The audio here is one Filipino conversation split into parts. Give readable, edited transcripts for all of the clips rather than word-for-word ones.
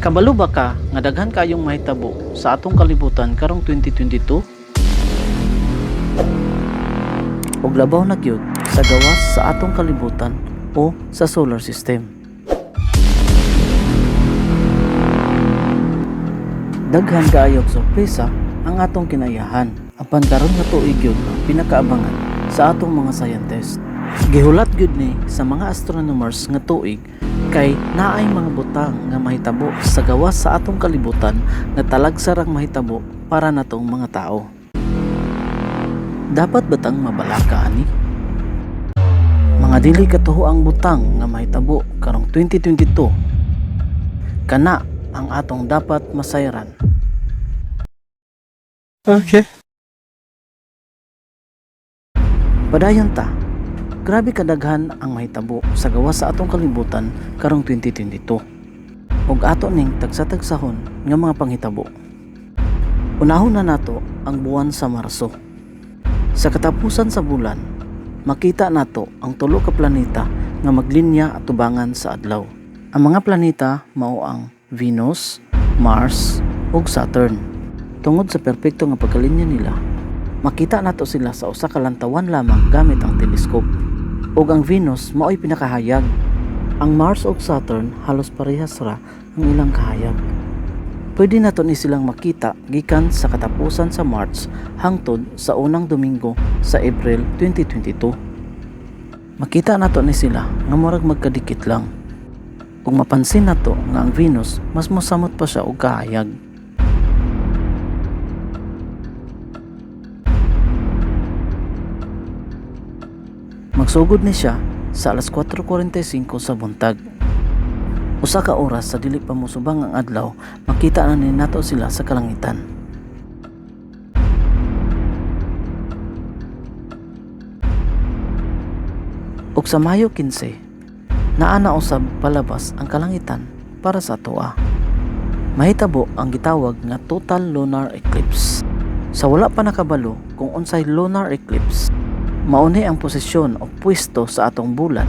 Kabalo ba ka nga daghan kayong mahitabo sa atong kalibutan karong 2022? Ug labaw na gyud sa gawas sa atong kalibutan o sa solar system. Daghan kaayog sorpresa ang atong kinayahan apan karon nga tuig gyud ang pinakaabangan sa atong mga scientists. Gihulat gyud ni sa mga astronomers nga tuig kay naay mga butang nga mahitabo sa gawas sa atong kalibutan nga talagsarang mahitabo para natong mga tao. Dapat batang mabalaka ani? Mga dili katuhoang butang nga mahitabo karong 2022. Kana ang atong dapat masayran. Okay. Padayon ta. Grabe kadaghan ang mahitabo sa gawas sa atong kalibutan karong 2022. Ug ato ning tagsa-tagsahon nga mga panghitabo. Unahon na nato ang buwan sa Marso. Sa katapusan sa bulan, makita nato ang tulo ka planeta nga maglinya atubangan sa adlaw. Ang mga planeta mao ang Venus, Mars, ug Saturn. Tungod sa perpekto nga pagkalinya nila, makita nato sila sa usa ka lantawan lamang gamit ang teleskop. Ug ang Venus mao'y pinakahayag. Ang Mars ug Saturn halos parehas ra ang ilang kahayag. Pwede nato ni silang makita gikan sa katapusan sa March hangtod sa unang Domingo sa April 2022. Makita nato ni sila nga murag magkadikit lang. Ug mapansin nato nga ang Venus mas mosamot pa siya og kahayag. Magsugod ni siya sa alas 4:45 sa buntag. Usa ka oras sa dili pa musubang ang adlaw, makita na ni nato sila sa kalangitan. Ug sa Mayo 15, naa usab palabas ang kalangitan para sa atoa. Mahitabo ang gitawag nga total lunar eclipse. Sa wala pa nakabalo kung unsay lunar eclipse, mauni ang posisyon o pwesto sa atong bulan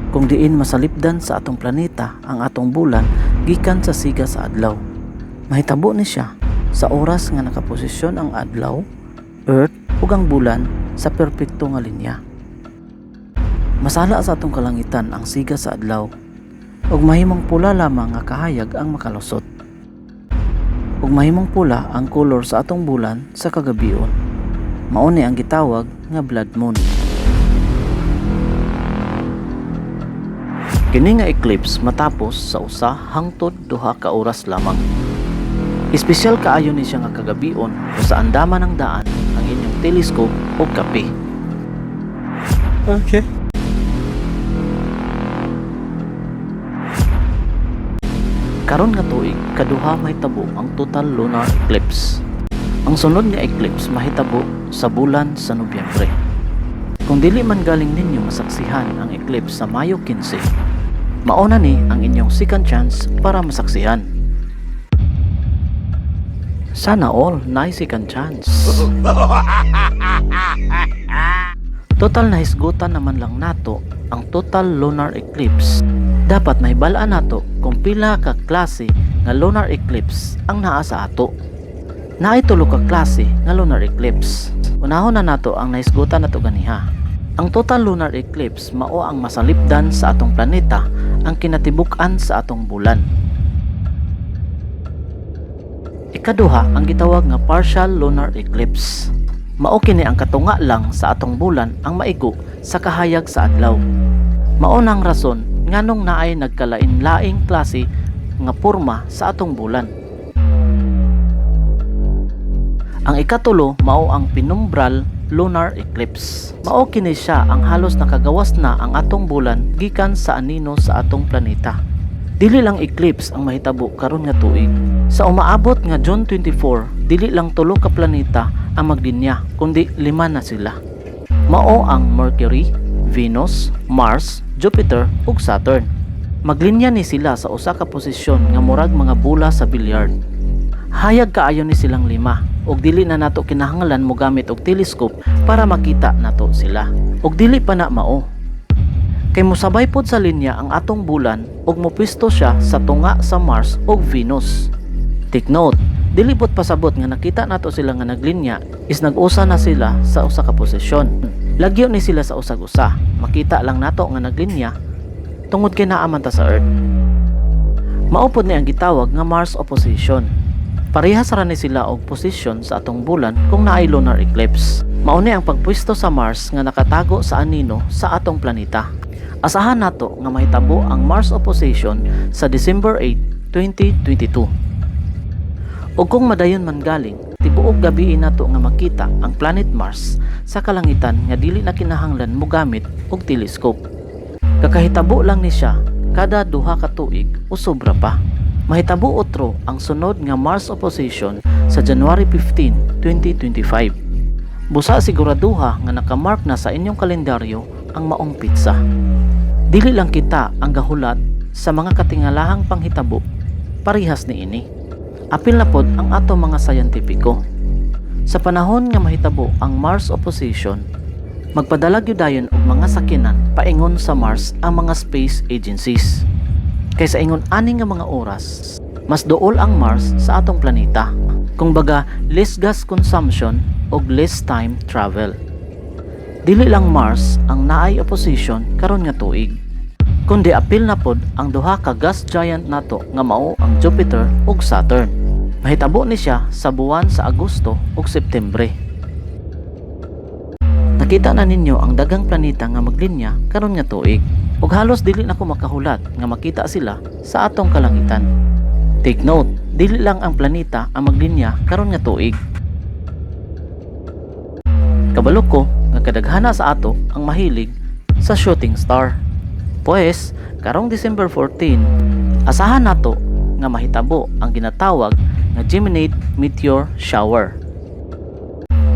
kung diin masalipdan sa atong planeta ang atong bulan gikan sa siga sa adlaw. Mahitabo ni siya sa oras nga nakaposisyon ang adlaw, earth ug ang bulan sa perpekto nga linya. Masala sa atong kalangitan ang siga sa adlaw ug mahimong pula lamang nga kahayag ang makalusot. Ug mahimong pula ang kolor sa atong bulan sa kagabion. Mauni ang gitawag nga blood moon. Kini nga eclipse matapos sa usa hangtod duha ka oras lamang. Espesyal kaayo ni siya nga kagabion o sa andaman ng daan ang inyong teleskop o kape. Okay. Karon nga tuig kaduha mahitabo ang total lunar eclipse. Ang sunod nga eclipse mahitabo sa bulan sa Nobyembre. Kung dili man galing ninyo masaksihan ang eclipse sa Mayo 15, mauna ni ang inyong second chance para masaksihan. Sana all na second chance. Total na hisgutan naman lang nato ang total lunar eclipse. Dapat mahibalaan nato kung pila ka klase nga lunar eclipse ang naa sa ato. Naay tulo ka klase nga lunar eclipse. Unahon na nato ang nahisgutan nato ganiha. Ang total lunar eclipse mao ang masalipdan sa atong planeta ang kinatibuk-an sa atong bulan. Ikaduha ang gitawag nga partial lunar eclipse. Mao kini ang katunga lang sa atong bulan ang maigo sa kahayag sa adlaw. Mao nang rason nganong naay nagkalain-laing klase nga porma sa atong bulan. Ang ikatulo mao ang penumbral lunar eclipse. Mao kini siya ang halos nakagawas na ang atong bulan gikan sa anino sa atong planeta. Dili lang eclipse ang mahitabo karon nga tuig. Sa umaabot nga June 24, dili lang tulo ka planeta ang maglinya kundi 5 na sila. Mao ang Mercury, Venus, Mars, Jupiter ug Saturn. Maglinya ni sila sa usa ka posisyon nga murag mga bola sa bilyard. Hayag kaayo ni silang 5 ug dili na nato kinahanglan mo gamit og teleskop para makita nato sila. Ug dili pa na mao. Kay mosabay pod sa linya ang atong bulan ug mopisto siya sa tunga sa Mars ug Venus. Take note, dili pod pasabot nga nakita nato sila nga naglinya is nag-usa na sila sa usa ka posisyon. Lagyo ni sila sa usag-usa. Makita lang nato nga naglinya tungod kay naa man ta sa Earth. Maupod ni ang gitawag nga Mars opposition. Parehas ra ni sila og posisyon sa atong bulan kung naay lunar eclipse. Mauni ang pagpwesto sa Mars nga nakatago sa anino sa atong planeta. Asahan nato nga mahitabo ang Mars opposition sa December 8, 2022. Ug kung madayon man galing, tibuok gabi nato nga makita ang planet Mars sa kalangitan nga dili na kinahanglan mo gamit og telescope. Kakahitabo lang ni siya kada duha ka tuig o sobra pa. Mahitabo otro ang sunod nga Mars opposition sa January 15, 2025. Busa siguraduha nga nakamark na sa inyong kalendaryo ang maong pitsa. Dili lang kita ang gahulat sa mga katingalahang panghitabo, parihas ni ini. Apil na pod ang ato mga sayentipiko. Sa panahon nga mahitabo ang Mars opposition, magpadala gyud dayon og mga sakyanan paingon sa Mars ang mga space agencies. Kaysa ingon ani nga mga oras, mas duol ang Mars sa atong planeta. Kung baga, less gas consumption og less time travel. Dili lang Mars ang naay opposition karon nga tuig, kundi apil na pod ang duha ka gas giant nato nga mao ang Jupiter ug Saturn. Mahitabo ni siya sa buwan sa Agosto ug Septembre. Nakita na ninyo ang dagang planeta nga maglinya karon nga tuig, ug halos dili na ko makahulat nga makita sila sa atong kalangitan. Take note, dili lang ang planeta ang maglinya karon nga tuig. Kabalo ko nga kadaghana sa ato ang mahilig sa shooting star. Pues, karong December 14, asahan nato nga mahitabo ang ginatawag nga Geminid Meteor Shower.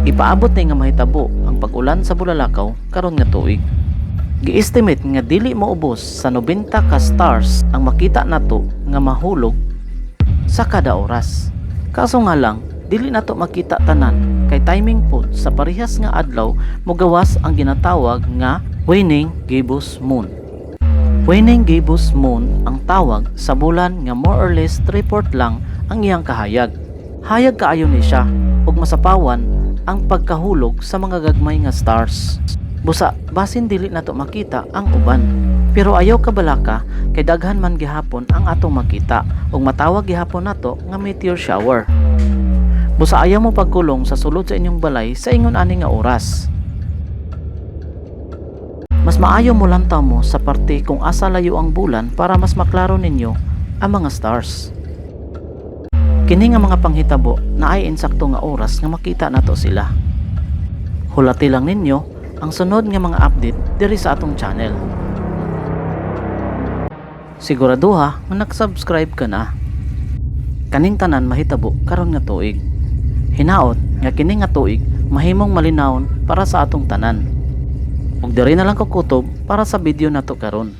Ipaabot ni nga mahitabo ang pag-ulan sa bulalakaw karon nga tuig. Gi-estimate nga dili maubos sa 90 ka stars ang makita nato nga mahulog sa kada oras. Kaso nga lang, dili nato makita tanan kay timing pod sa parehas nga adlaw mogawas ang ginatawag nga waning gibbous moon. Waning gibbous moon ang tawag sa bulan nga more or less 3/4 lang ang iyang kahayag. Hayag kaayo ni siya ug masapawan ang pagkahulog sa mga gagmay nga stars. Busa, basin dili nato makita ang uban. Pero ayaw kabalaka kay daghan man gihapon ang atong makita ug matawag gihapon nato nga meteor shower. Busa ayaw mo pagkulong sa sulod sa inyong balay sa ingon ani nga oras. Mas maayo mo lantaw mo sa parte kung asa layo ang bulan para mas maklaro ninyo ang mga stars. Kini nga mga panghitabo na ay insakto nga oras nga makita nato sila. Hulati lang ninyo ang sunod nga mga update diri sa atong channel. Siguraduha nga nag-subscribe ka na. Kaning tanan mahitabo karon nga tuig. Hinaot nga kini nga tuig mahimong malinawon para sa atong tanan. Ug diri na lang ko kutob para sa video nato karon.